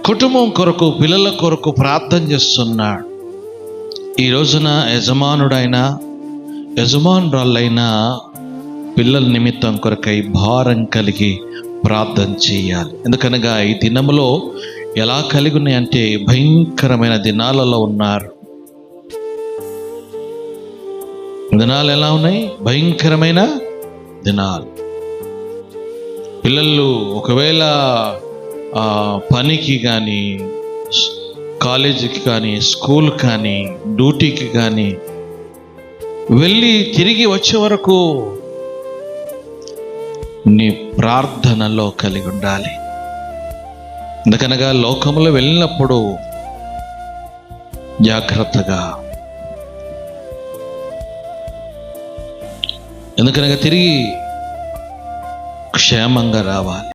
కుటుంబం కొరకు, పిల్లల కొరకు ప్రార్థన చేస్తున్నాడు. ఈ రోజున యజమానుడైనా యజమానురాలైనా పిల్లల నిమిత్తం కొరకై భారం కలిగి ప్రార్థన చేయాలి. ఎందుకనగా ఈ దినములో ఎలా కలిగి ఉన్నాయంటే భయంకరమైన దినాలలో ఉన్నారు. దినాలు ఎలా ఉన్నాయి? భయంకరమైన దినాలు. పిల్లలు ఒకవేళ పనికి కానీ, కాలేజీకి కానీ, స్కూల్ కానీ, డ్యూటీకి కానీ వెళ్ళి తిరిగి వచ్చే వరకు నీ ప్రార్థనలో కలిగి ఉండాలి. ఎందుకనగా లోకంలో వెళ్ళినప్పుడు జాగ్రత్తగా, ఎందుకనగా తిరిగి క్షేమంగా రావాలి.